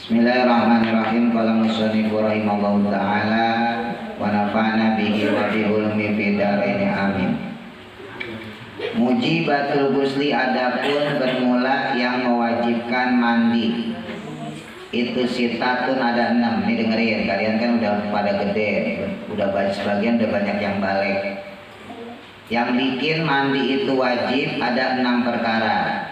Bismillahirrahmanirrahim. Qala musannifu rahimallahu ta'ala wa nafa'na bihi wa bi ulumi fid dharain amin. Mujibatul ghusli, adapun bermula yang mewajibkan mandi. Itu sitatun, ada 6. Ini dengerin, kalian kan udah pada gede, udah banyak, sebagian udah banyak yang balik. Yang bikin mandi itu wajib ada 6 perkara.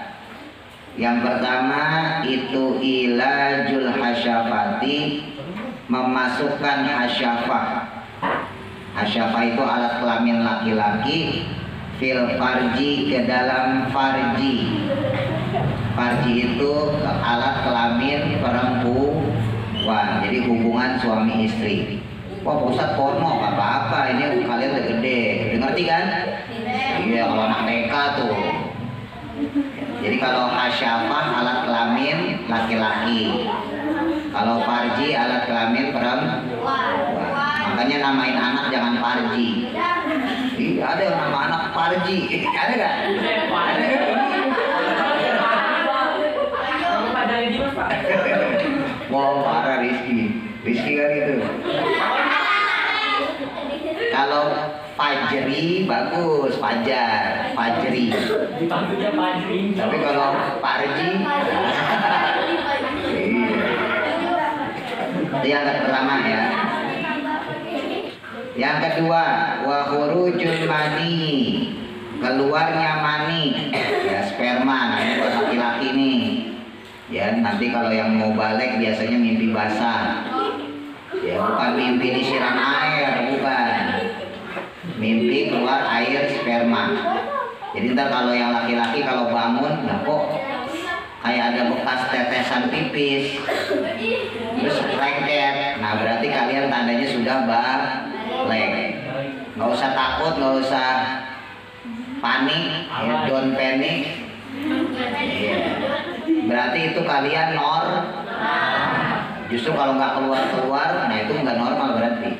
Yang pertama itu ilajul hasyafati, memasukkan hasyafah. Hasyafah itu alat kelamin laki-laki, fil farji, ke dalam farji. Farji itu alat kelamin perempuan, jadi hubungan suami istri. Wah Ustaz porno, apa-apa, ini kalian udah gede, udah ngerti kan? Iya, kalau anak TK tuh. Jadi kalau hasyafah alat kelamin laki-laki, kalau farji alat kelamin perempuan. Makanya namain anak jangan farji. Ada yang nama anak farji, ada nggak? Ada nggak? Wow, parah Rizky kan itu. Kalau Fajri bagus, Fajar, Fajri. Dipanggilnya Fajri. Tapi kalau Farji, itu yang pertama ya. Yang kedua, wa khurujul mani, keluarnya mani, ya sperma, ini buat laki-laki nih. Ya nanti kalau yang mau balik biasanya mimpi basah. Ya bukan mimpi disiram air, bukan. Mimpi keluar air sperma. Jadi ntar kalau yang laki-laki kalau bangun, nah kok kayak ada bekas tetesan pipis, terus lengket. Nah berarti kalian tandanya sudah balik. Nggak usah takut, nggak usah panik, ya, don't panic. Ya. Berarti itu kalian justru kalau nggak keluar, nah itu nggak normal berarti.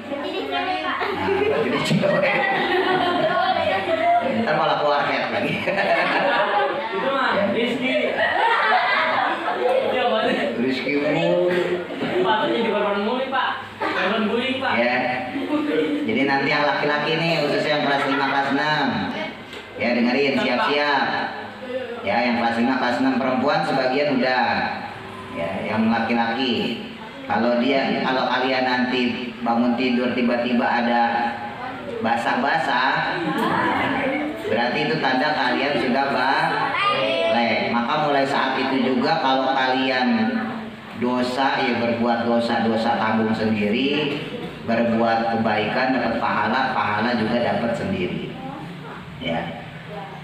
Nah, jadi cewek. Ntar malah keluar head lagi. Itu mah Rizky. Rizky mulu. Patutnya di korban bully, Pak. Korban bullying, Pak. Ya. Jadi nanti yang laki-laki nih, khususnya yang kelas 5, kelas 6. Ya dengerin, siap-siap. Ya yang kelas 5, kelas 6 perempuan sebagian udah. Ya yang laki-laki. Kalau kalian nanti bangun tidur tiba-tiba ada basah-basah, berarti itu tanda kalian sudah balik. Maka mulai saat itu juga kalau kalian dosa, ya berbuat dosa tanggung sendiri, berbuat kebaikan dapat pahala juga dapat sendiri. Ya.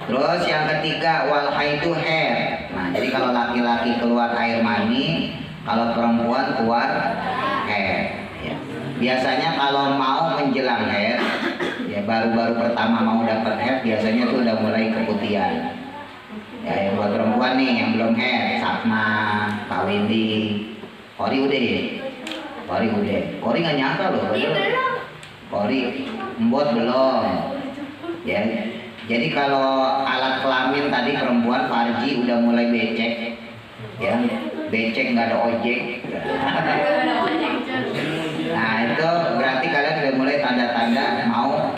Terus yang ketiga wal haidu haid. Nah, jadi kalau laki-laki keluar air mani, kalau perempuan keluar haid. Ya. Biasanya kalau mau menjelang haid, ya baru-baru pertama mau dapat haid, biasanya tuh udah mulai keputihan. Ya, yang buat perempuan nih yang belum haid, Sapna, Kak Windy, Kori udah ya? Kori nggak nyangka loh, Kori Mbot belum. Ya. Jadi kalau alat kelamin tadi perempuan farji udah mulai becek, ya becek nggak ada ojek. Nah itu berarti kalian udah mulai tanda-tanda mau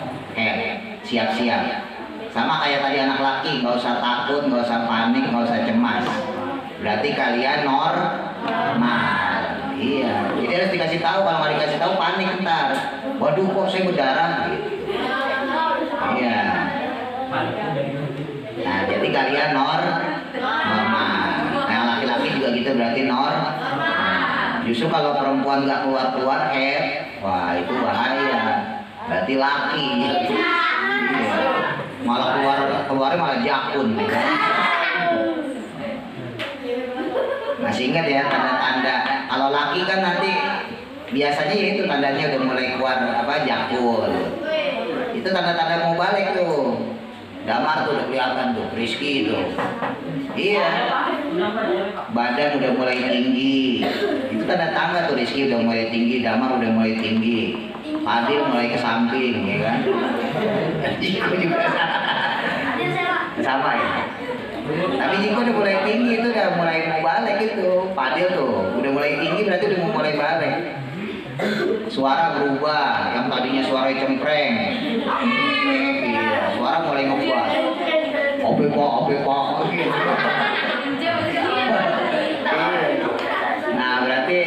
siap-siap. Sama kayak tadi anak laki, nggak usah takut, nggak usah panik, nggak usah cemas. Berarti kalian normal. Iya. Jadi harus dikasih tahu, kalau nggak dikasih tahu panik ntar. Waduh kok saya berdarah gitu. Iya. Nah jadi kalian normal. Nah laki-laki juga gitu berarti normal. Justru kalau perempuan nggak keluar haid, wah itu bahaya. Berarti laki. Malah keluarnya malah jakun. Masih ingat ya tanda-tanda. Kalau laki kan nanti biasanya ya itu tandanya udah mulai keluar jakun. Itu tanda-tanda mau balik tuh. Damar tuh udah kelihatan tuh, Rizky itu. Iya. Badan udah mulai tinggi. Itu tanda-tanda tuh Rizky udah mulai tinggi, Damar udah mulai tinggi. Fadil mulai ke samping, ya kan? Iko juga sama ya. Tapi biji gua udah mulai tinggi, itu udah mulai mau balik gitu. Padil tuh udah mulai tinggi berarti udah mau mulai balik. Suara berubah, yang tadinya suara cempreng, iya, suara mulai ngebuat. Ope pak gitu. Nah berarti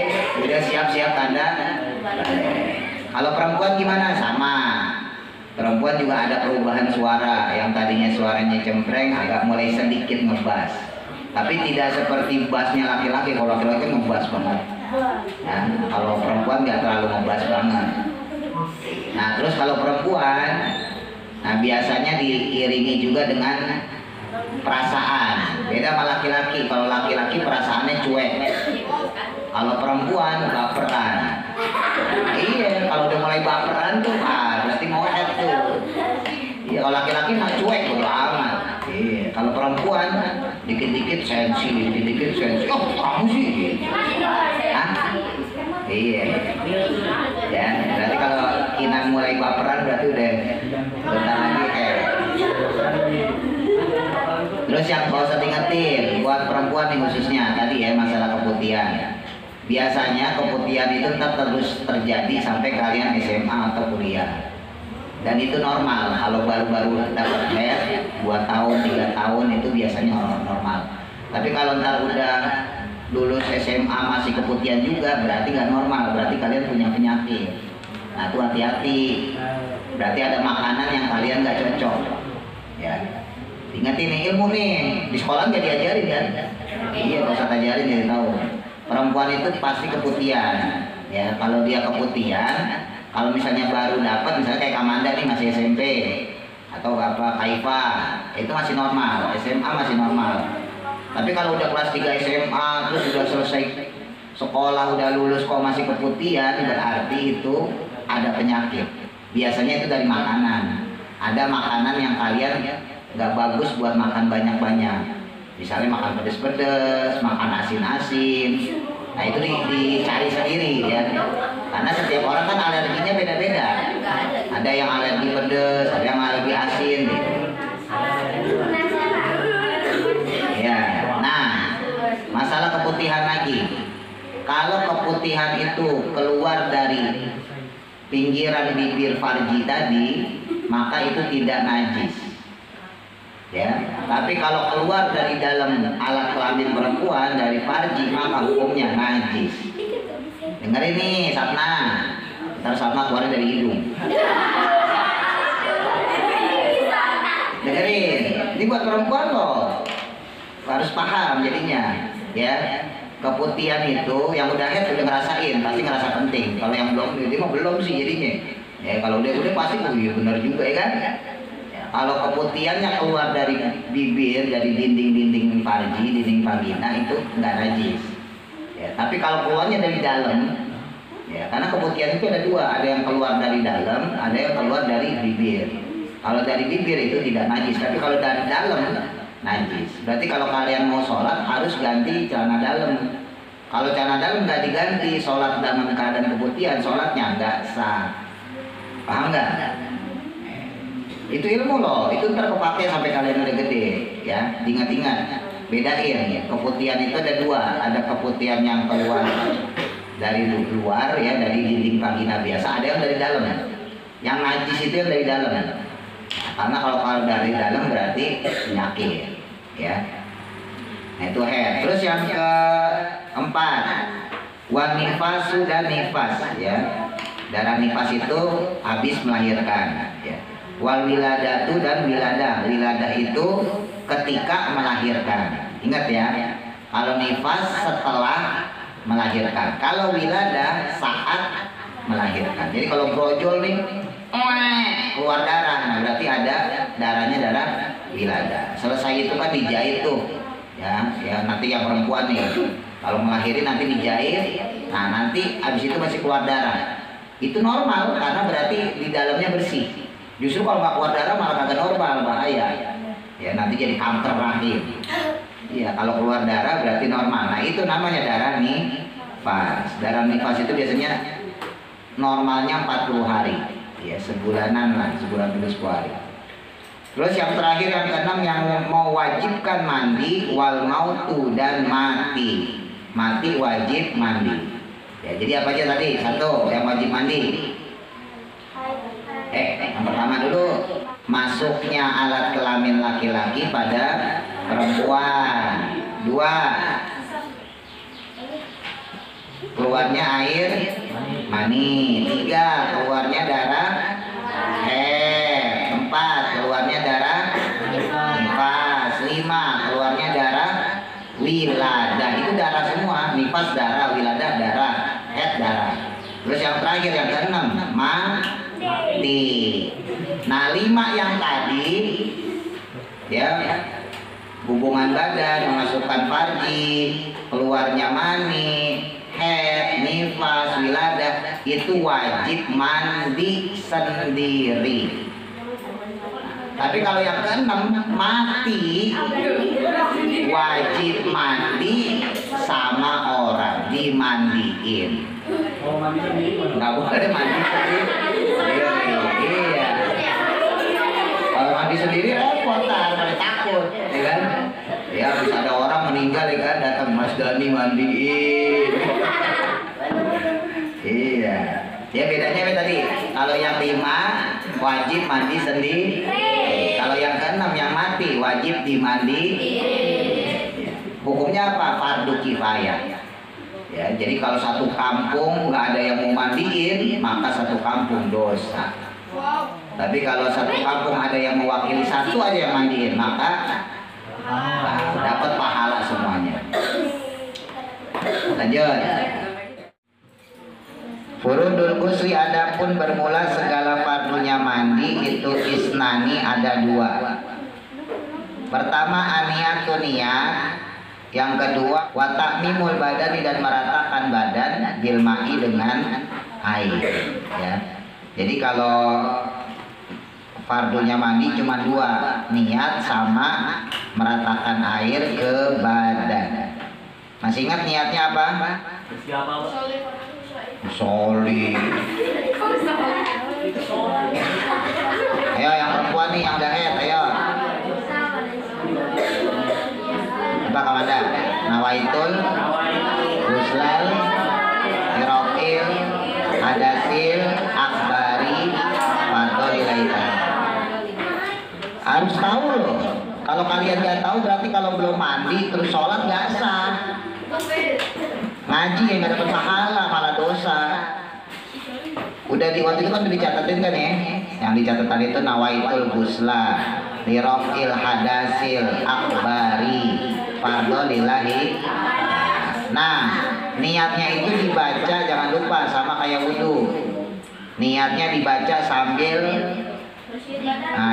udah siap-siap tanda. Kalau perempuan gimana? Sama. Perempuan juga ada perubahan suara, yang tadinya suaranya cempreng agak mulai sedikit ngebas. Tapi tidak seperti bassnya laki-laki. Kalau laki-laki kan ngebas banget. Nah, kalau perempuan nggak terlalu ngebas banget. Nah terus kalau perempuan, nah biasanya diiringi juga dengan perasaan. Beda sama laki-laki. Kalau laki-laki perasaannya cuek. Kalau perempuan baperan. Iya, kalau udah mulai baperan tuh, berarti mau head tuh. Iya, kalau laki-laki mah cuek bodo amat. Iya, kalau perempuan dikit-dikit sensi, dikit-dikit sensi. Oh, kamu sih. Hah? Iya. Ya, berarti kalau Kinan mulai baperan berarti udah bentar lagi Terus yang kau usah ingetin buat perempuan nih khususnya tadi ya masalah keputihan. Biasanya keputihan itu tetap terus terjadi sampai kalian SMA atau kuliah. Dan itu normal. Kalau baru-baru dapat hair 2 tahun, 3 tahun itu biasanya normal. Tapi kalau ntar udah lulus SMA masih keputihan juga berarti nggak normal. Berarti kalian punya penyakit. Nah itu hati-hati. Berarti ada makanan yang kalian nggak cocok. Ya. Ingat ini ilmu nih, di sekolah nggak diajarin kan? Iya, nggak usah diajarin jadi tahu. Perempuan itu pasti keputihan. Ya, kalau dia keputihan, kalau misalnya baru dapat, misalnya kayak Kamanda nih masih SMP atau apa Kaifa, itu masih normal. SMA masih normal. Tapi kalau udah kelas 3 SMA terus udah selesai sekolah, udah lulus kok masih keputihan, berarti itu ada penyakit. Biasanya itu dari makanan. Ada makanan yang kalian nggak bagus buat makan banyak-banyak. Misalnya makan pedes-pedes, makan asin-asin. Nah itu dicari sendiri ya. Karena setiap orang kan alerginya beda-beda. Ada yang alergi pedes, ada yang alergi asin. Gitu. Ya. Nah, masalah keputihan lagi. Kalau keputihan itu keluar dari pinggiran bibir farji tadi, maka itu tidak najis. Ya, tapi kalau keluar dari dalam alat kelamin perempuan dari farji maka hukumnya najis. Dengerin nih Sapna, ntar Sapna keluar dari hidung. Dengerin, ini buat perempuan loh, harus paham jadinya. Ya, keputihan itu yang udah head udah ngerasain, pasti ngerasa penting. Kalau yang belum, dia mah belum sih jadinya. Ya kalau udah pasti, oh iya benar juga ya kan. Kalau keputihannya keluar dari bibir, dari dinding-dinding farji, dinding vagina itu nggak najis. Ya, tapi kalau keluarnya dari dalam, ya karena keputihan itu ada dua, ada yang keluar dari dalam, ada yang keluar dari bibir. Kalau dari bibir itu tidak najis, tapi kalau dari dalam najis. Berarti kalau kalian mau sholat harus ganti celana dalam. Kalau celana dalam nggak diganti, sholat dalam keadaan keputihan, sholatnya nggak sah. Paham nggak? Itu ilmu loh, itu ntar kepake sampai kalian udah gede ya. Ingat-ingat, bedain ya. Keputihan itu ada dua, ada keputihan yang keluar dari luar ya, dari dinding vagina biasa, ada yang dari dalam. Yang najis itu yang dari dalam. Karena kalau dari dalam berarti penyakit ya. Nah itu head. Terus yang keempat, wan nifasu dan nifas ya. Darah nifas itu habis melahirkan ya. Wal wiladatu dan wiladah. Wiladah itu ketika melahirkan. Ingat ya, kalau nifas setelah melahirkan. Kalau wiladah saat melahirkan. Jadi kalau brojol nih, keluar darah, nah berarti ada darahnya darah wiladah. Selesai itu kan dijahit tuh, ya nanti yang perempuan nih, kalau melahirin nanti dijahit. Nah nanti abis itu masih keluar darah. Itu normal karena berarti di dalamnya bersih. Justru kalau nggak keluar darah malah kagak normal, bahaya. Ya nanti jadi kanker rahim. Iya kalau keluar darah berarti normal. Nah itu namanya darah nifas. Darah nifas itu biasanya normalnya 40 hari. Ya sebulanan lah, sebulan plus 10 hari. Terus yang terakhir yang keenam yang mau mewajibkan mandi, wal mautu dan mati. Mati wajib mandi. Ya, jadi apa aja tadi? Satu, yang wajib mandi. Yang pertama dulu, masuknya alat kelamin laki-laki pada perempuan. Dua, keluarnya air mani. Tiga, keluarnya darah haid. Empat, keluarnya darah nifas. Lima, keluarnya darah wiladah. Itu darah semua. Nifas darah, wiladah darah, haid darah. Terus yang terakhir yang keenam, mati. Nah, 5 yang tadi ya, hubungan badan, memasukkan farji, keluarnya mani, haid, nifas, wiladah, itu wajib mandi sendiri. Tapi kalau yang keenam, mati, wajib mandi sama orang, dimandiin. Nggak boleh mandi sendiri. Iya. Kalau mandi sendiri repot, pada takut, ya kan? Ya, bisa ada orang meninggal, ya kan? Datang Mas Dani mandiin. Iya. Ya bedanya apa tadi? Kalau yang 5 wajib mandi sendiri. Kalau yang keenam yang mati wajib dimandi. Hukumnya apa? Fardu kifayah. Ya, jadi kalau satu kampung nggak ada yang mau mandiin, maka satu kampung dosa. Tapi kalau satu kampung ada yang mewakili satu aja yang mandiin, maka dapat pahala semuanya. Lanjut. Furudul ghusli, adapun bermula segala fardunya mandi itu isnani, ada 2. Pertama aniyatun niat, yang kedua wa ta'mimul badani, dan meratakan badan bil ma'i dengan air, ya. Jadi kalau fardunya mandi cuma 2, niat sama meratakan air ke badan. Masih ingat niatnya apa? Siapa? Soli. Ayo yang perempuan nih, yang udah haid, ayo. Apa kamanda? Nawaitul Guslal Irokil Hadasil Akbari Fardolilaita. Harus tahu loh. Kalau kalian nggak tahu berarti kalau belum mandi terus sholat nggak sah. Ngaji yang nggak dapat pahala, malah dosa. Udah di waktu itu kan udah dicatatin kan ya? Yang dicatatan itu nawaitul gusla lirofil hadasil akbari fardolillahi. Nah, niatnya itu dibaca, jangan lupa sama kayak wudhu. Niatnya dibaca sambil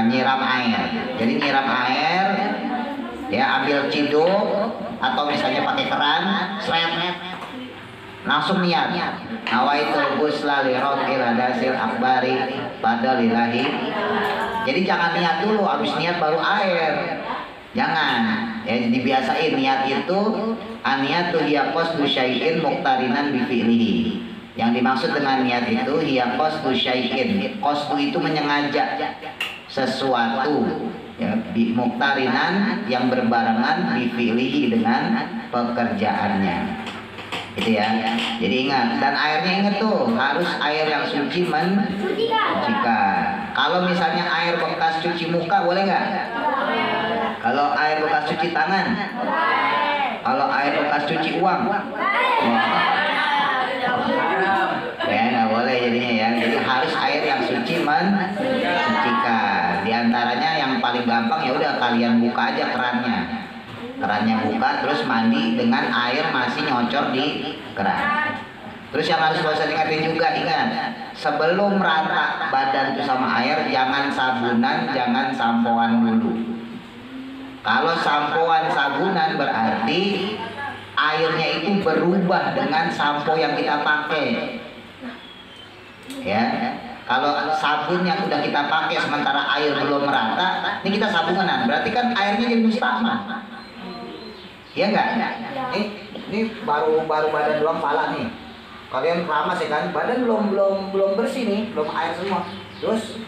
nyiram air. Jadi nyiram air, ya ambil ciduk atau misalnya pakai keran, seret, langsung niat. Nawaitul ghusla li rafil hadasil akbari fardolillahi. Jadi jangan niat dulu, habis niat baru air. Jangan, ya dibiasain niat itu aniatu hiya qasdu syai'in muqtarinan bi fi'lihi. Yang dimaksud dengan niat itu hiya qasdu syai'in. Qasdu itu menyengaja sesuatu, ya, bi muqtarinan yang berbarengan bi fi'lihi dengan pekerjaannya. Gitu ya. Jadi ingat, dan airnya ingat tuh harus air yang suci mensucikan. Kalau misalnya air bekas cuci muka boleh nggak? Kalau air bekas cuci tangan? Kalau air bekas cuci uang? Ya nggak boleh jadinya ya. Jadi harus air yang suci mensucikan. Di antaranya yang paling gampang ya udah kalian buka aja kerannya. Kerannya buka, terus mandi dengan air masih nyocor di keran. Terus yang harus bosan ingatin juga, ingat, sebelum rata badan tuh sama air, jangan sabunan, jangan sampoan dulu. Kalau sampoan sabunan berarti airnya itu berubah dengan sampo yang kita pakai. Ya, kalau sabun yang udah kita pakai sementara air belum merata, ini kita sabunan, berarti kan airnya jadi mustahmal. Ya enggak? Ini baru badan doang, pala nih. Kalian keramas ya kan? Badan belum bersih nih, belum air semua. Terus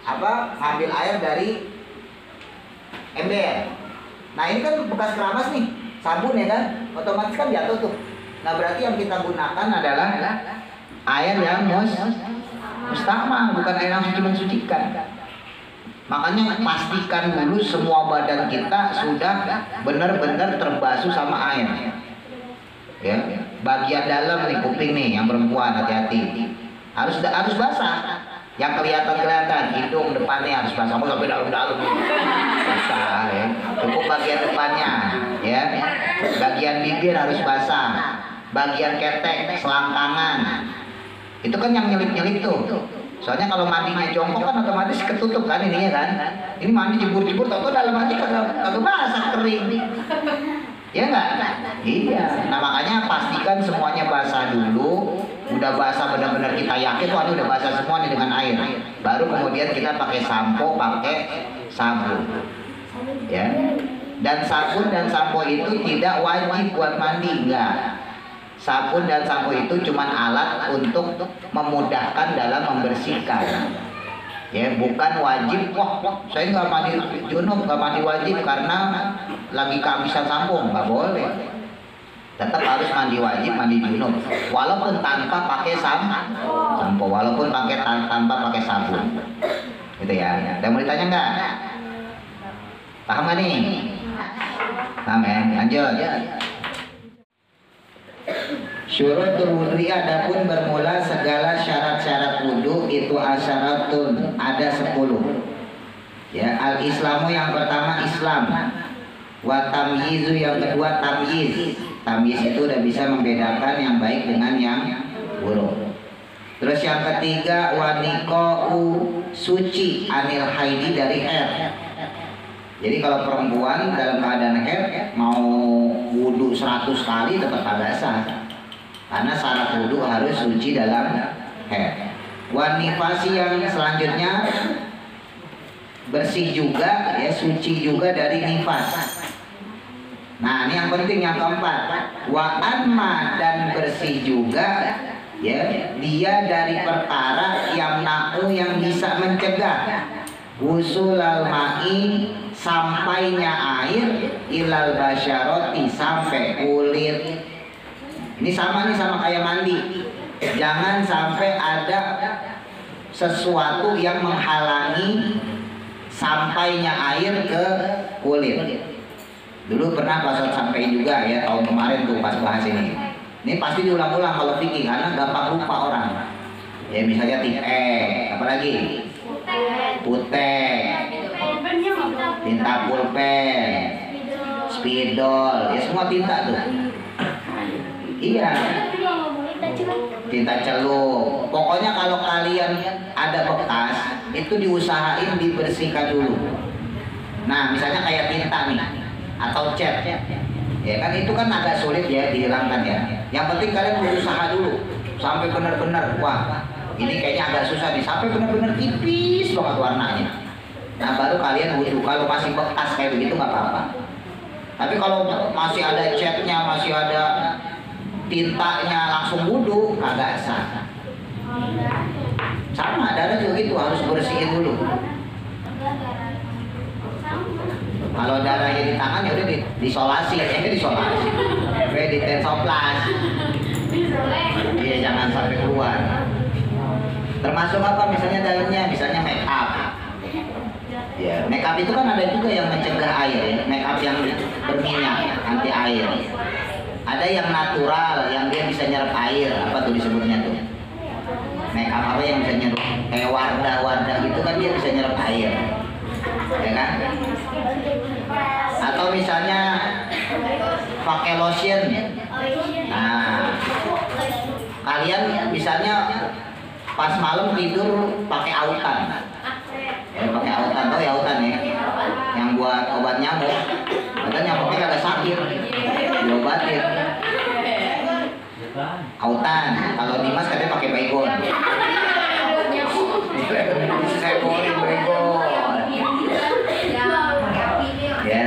ngambil air dari ember. Nah ini kan bekas keramas nih, sabun ya kan, otomatis kan jatuh tuh. Nah berarti yang kita gunakan adalah air yang musta'mal, bukan air yang suci mensucikan. Makanya pastikan dulu semua badan kita sudah benar-benar terbasuh sama air. Ya, bagian dalam nih kuping nih yang perempuan hati-hati. Harus basah. Yang kelihatan hidung depannya harus basah, sampai dalam-dalam. Basah ya. Cukup bagian depannya ya. Bagian bibir harus basah. Bagian ketek, selangkangan. Itu kan yang nyelip-nyelip tuh. Soalnya kalau mandinya jongkok kan otomatis ketutup kan ininya kan. Ini mandi jebur-jebur tau dalam mandi kagak basah, kering. Ya enggak? Iya. Nah makanya pastikan semuanya basah dulu. Udah basah benar-benar kita yakin wah ini udah basah semua nih dengan air. Baru kemudian kita pakai sampo, pakai sabun. Ya. Dan sabun dan sampo itu tidak wajib buat mandi, enggak. Sabun dan sampo itu cuma alat untuk memudahkan dalam membersihkan. Ya, bukan wajib. Wah, saya nggak mandi junub, nggak mandi wajib karena lagi kehabisan sampo, nggak boleh. Tetap harus mandi wajib, mandi junub, walaupun tanpa pakai sampo, walaupun tanpa pakai sabun. Gitu ya. Ada mau ditanya nggak? Paham nggak nih? Paham ya? Lanjut. Syurutul wudhu adapun bermula segala syarat-syarat wudhu itu asyaratun, ada 10. Ya, al-islamu yang pertama Islam. Wa tamyizu yang kedua tamyiz. Tamyiz itu udah bisa membedakan yang baik dengan yang buruk. Terus yang ketiga waniqa'u suci anil haidi dari haid. Jadi kalau perempuan dalam keadaan haid mau wudhu 100 kali tetap kagak sah. Karena syarat wudhu harus suci dalam haid. Wanifasi yang selanjutnya bersih juga, ya suci juga dari nifas. Nah ini yang penting yang keempat. Wa anma dan bersih juga, ya dia dari perkara yang yang bisa mencegah usulal ma'i sampainya air ilal basyaroti sampai kulit. Ini sama nih sama kayak mandi. Jangan sampai ada sesuatu yang menghalangi sampainya air ke kulit. Dulu pernah Pak Ustadz sampaikan juga ya tahun kemarin tuh pas bahas ini. Ini pasti diulang-ulang kalau fikih karena gampang lupa orang. Ya misalnya tip apalagi? Putek, tinta pulpen, spidol, ya semua tinta tuh. Iya, tinta celup. Pokoknya kalau kalian ada bekas itu diusahain dibersihkan dulu. Nah misalnya kayak tinta nih atau cat, ya kan itu kan agak sulit ya dihilangkan ya. Yang penting kalian berusaha dulu sampai benar-benar wah ini kayaknya agak susah nih, sampai benar-benar tipis banget warnanya. Nah baru kalian wudhu. Kalau masih bekas kayak begitu nggak apa-apa. Tapi kalau masih ada catnya, masih ada tintanya langsung wudhu kagak sah. Sama darah juga gitu harus bersihin dulu. Kalau darahnya di tangan ya udah disolasi, disolasi. Di tensoplas. Iya jangan sampai keluar. Termasuk apa misalnya dalamnya, misalnya make up. Ya, make up itu kan ada juga yang mencegah air, ya. Make up yang berminyak, anti air. Ada yang natural, yang dia bisa nyerap air, apa tuh disebutnya tuh? Make up apa yang bisa nyerap? Kayak Wardah gitu kan dia bisa nyerap air, ya kan? Atau misalnya pakai lotion. Nah, kalian misalnya pas malam tidur pakai autan. Ya, pakai autan, tau ya autan ya? Yang buat obat nyamuk. Kan nyamuknya kagak sakit, diobatin. Autan, kalau Dimas katanya pakai baygon. Saya boleh baygon. Ya.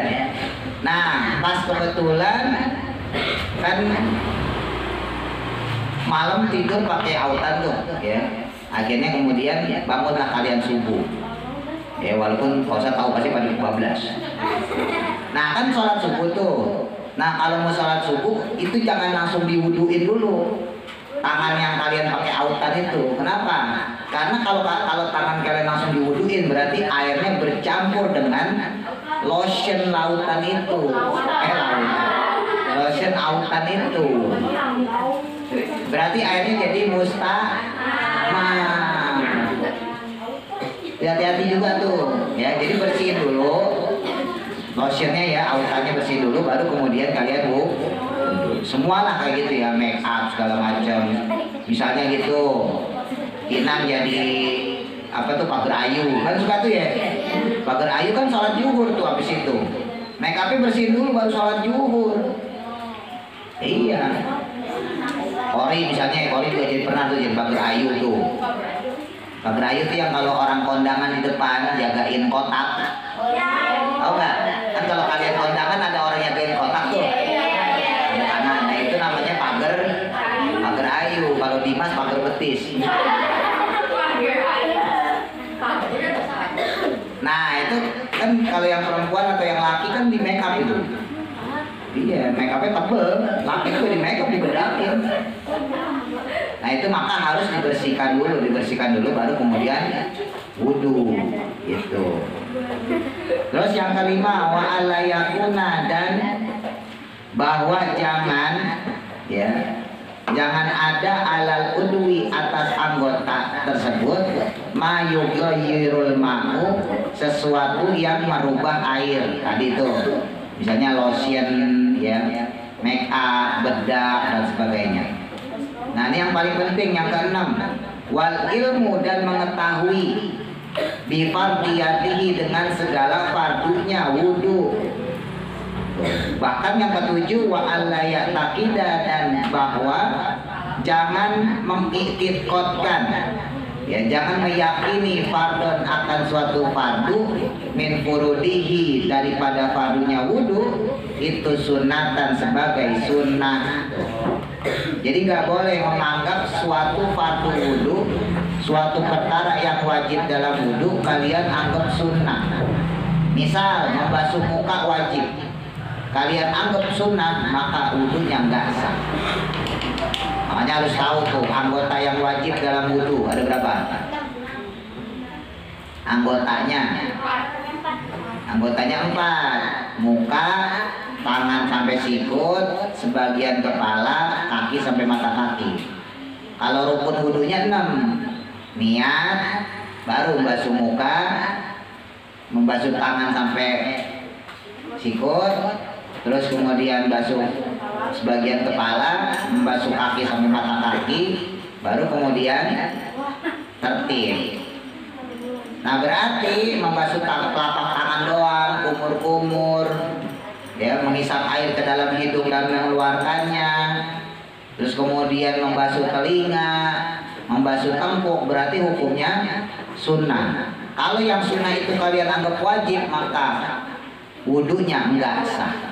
Nah, pas kebetulan kan malam tidur pakai autan tuh, ya. Akhirnya kemudian bangunlah kalian subuh. Ya walaupun Pak Ustadz tahu pasti pada 12. Nah kan sholat subuh tuh. Nah kalau mau sholat subuh itu jangan langsung diwuduin dulu. Tangan yang kalian pakai autan itu. Kenapa? Karena kalau tangan kalian langsung diwuduin berarti airnya bercampur dengan lotion lautan itu. Lotion autan itu. Berarti airnya jadi mustahil. Hati-hati juga tuh ya, jadi bersihin dulu lotionnya ya, autannya bersihin dulu, baru kemudian kalian semualah kayak gitu ya, make up segala macam. Misalnya gitu Kinang jadi apa tuh pagar ayu kan suka tuh ya, pagar ayu kan sholat zuhur tuh, habis itu make upnya bersihin dulu baru sholat zuhur. Iya, Kori misalnya, Kori juga jadi pernah tuh jadi pagar ayu tuh. Pak Rayu itu yang kalau orang kondangan di depan jagain kotak. Tahu nggak? Kan kalau kalian kondangan ada orang yang jagain kotak tuh. Nah itu namanya pagar ayu. Kalau Dimas pagar betis. Nah itu kan kalau yang perempuan atau yang laki kan di make up itu. Iya, make upnya tebel. Laki itu di make up dibedakin. Nah itu maka harus dibersihkan dulu baru kemudian wudhu gitu. Terus yang kelima wa alla yakuna, dan bahwa jangan ada alal udwi atas anggota tersebut ma yughayyirul ma'u, sesuatu yang merubah air tadi itu. Misalnya lotion ya, make up, bedak dan sebagainya. Nah ini yang paling penting, yang keenam, wal ilmu, dan mengetahui bifardiyatihi, dengan segala fardunya wudu. Bahkan yang ketujuh wa alla ya'taqida, dan bahwa jangan mengiktikotkan ya, jangan meyakini fardon akan suatu fardu min furudihi, daripada fardunya wudu itu sunatan sebagai sunnah. Jadi nggak boleh menganggap suatu fardu wudu, suatu perkara yang wajib dalam wudu kalian anggap sunnah. Misal membasuh muka wajib, kalian anggap sunnah, maka wudunya nggak sah. Makanya harus tahu tuh anggota yang wajib dalam wudu ada berapa? Anggotanya 4. Muka, tangan sampai sikut, sebagian kepala, kaki sampai mata kaki. Kalau rukun wudunya 6. Niat, baru membasuh muka, membasuh tangan sampai sikut, terus kemudian basuh sebagian kepala, membasuh kaki sampai mata kaki, baru kemudian tertib. Nah berarti membasuh telapak tangan doang, kumur-kumur, ya, menghisap air ke dalam hidung dan mengeluarkannya, terus kemudian membasuh telinga, membasuh tengkuk, berarti hukumnya sunnah. Kalau yang sunnah itu kalian anggap wajib, maka wudunya enggak sah.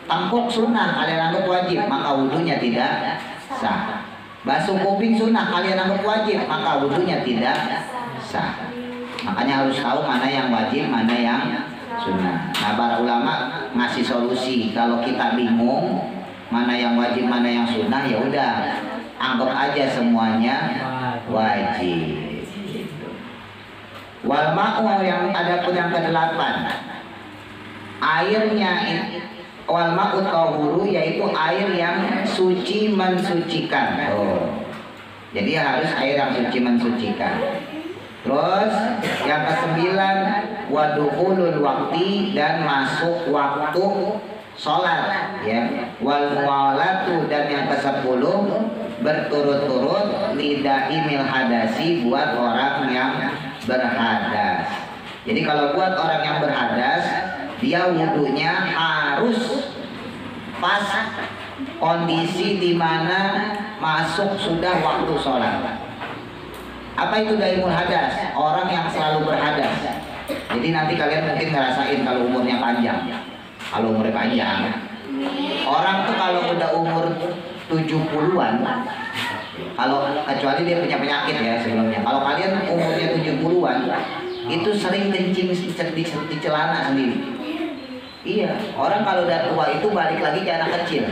Tengkuk sunnah kalian anggap wajib, maka wudunya tidak sah. Basuh kuping sunnah kalian anggap wajib, maka wudunya tidak sah. Makanya harus tahu mana yang wajib, mana yang sunnah. Nah para ulama ngasih solusi, kalau kita bingung mana yang wajib, mana yang sunnah, ya udah anggap aja semuanya wajib. Wal ma'u, yang adapun yang ke-8, airnya wal ma'u tahuru, yaitu air yang suci mensucikan. Jadi harus air yang suci mensucikan. Terus yang ke-9 wadukhulul waqti, dan masuk waktu sholat ya. Wal muwalatu, dan yang ke-10 berturut-turut lidaimil hadasi, buat orang yang berhadas. Jadi kalau buat orang yang berhadas, dia wudunya harus pas kondisi dimana masuk sudah waktu sholat. Apa itu daimul hadas? Orang yang selalu berhadas. Jadi nanti kalian mungkin ngerasain kalau umurnya panjang. Kalau umurnya panjang, orang tuh kalau udah umur 70-an, kalau kecuali dia punya penyakit ya sebelumnya. Kalau kalian umurnya 70-an, itu sering kencing di celana sendiri. Iya, orang kalau udah tua itu balik lagi ke anak kecil.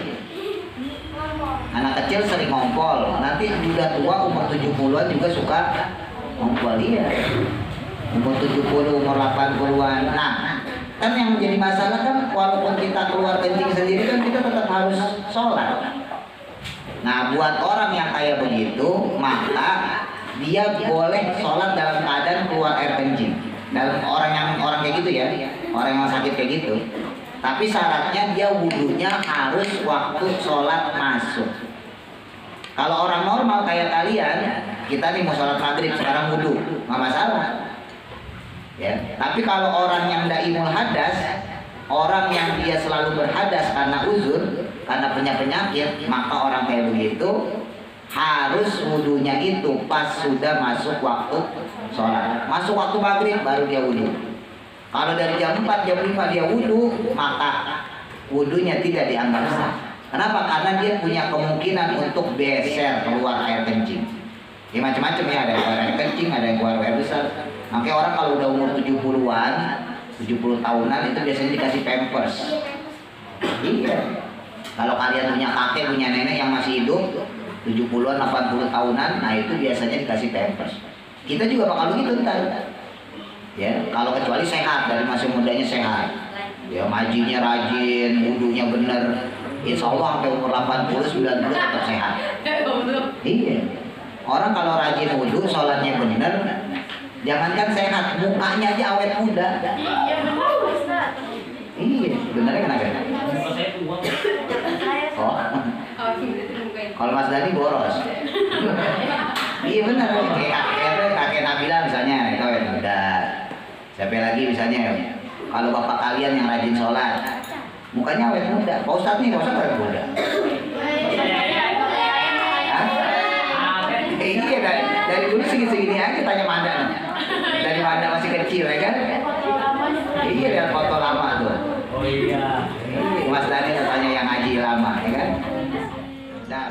Anak kecil sering ngompol, nanti udah tua umur 70-an juga suka ngompol. Iya, umur 70, umur 80-an. Nah, kan yang menjadi masalah kan walaupun kita keluar kencing sendiri kan kita tetap harus sholat. Nah, buat orang yang kayak begitu, maka dia boleh sholat dalam keadaan keluar air kencing. Dalam orang kayak gitu ya, orang yang sakit kayak gitu. Tapi syaratnya dia wudhunya harus waktu sholat masuk. Kalau orang normal kayak kalian, kita nih mau sholat maghrib sekarang wudhu, nggak masalah. Ya. Tapi kalau orang yang daimul hadas, orang yang dia selalu berhadas karena uzur, karena punya penyakit, maka orang kayak begitu harus wudhunya itu pas sudah masuk waktu sholat. Masuk waktu maghrib baru dia wudhu. Kalau dari jam 4, jam 5 dia wudhu, maka wudhunya tidak dianggap sah. Kenapa? Karena dia punya kemungkinan untuk beser keluar air kencing. Ya macam-macam ya, ada yang keluar air kencing, ada yang keluar air besar. Makanya orang kalau udah umur 70-an, 70 tahunan itu biasanya dikasih pampers. Iya. Kalau kalian punya kakek, punya nenek yang masih hidup 70-an, 80 tahunan, nah itu biasanya dikasih pampers. Kita juga bakal begitu ntar. Ya, kalau kecuali sehat, dari masih mudanya sehat. Ya, majinya rajin, wudunya bener. Insya Allah sampai umur 80, 90 tetap sehat. Iya. Orang kalau rajin wudu, sholatnya bener, jangankan sehat, mukanya aja awet muda. Iya benar Ustaz. Iya, benernya kenapa? Oh. Kalau Mas Dani boros. Iya benar, kakek Nabila misalnya, itu awet muda. Siapa lagi misalnya, kalau bapak kalian yang rajin sholat, mukanya awet muda. Pak Ustadz nih, Pak Ustadz awet muda. Iya, dari dulu segini-segini aja tanya Manda nih. Dari Manda masih kecil ya kan? Iya, lihat foto lama tuh. Oh iya. Mas Dani tanya yang haji lama ya kan? Nah,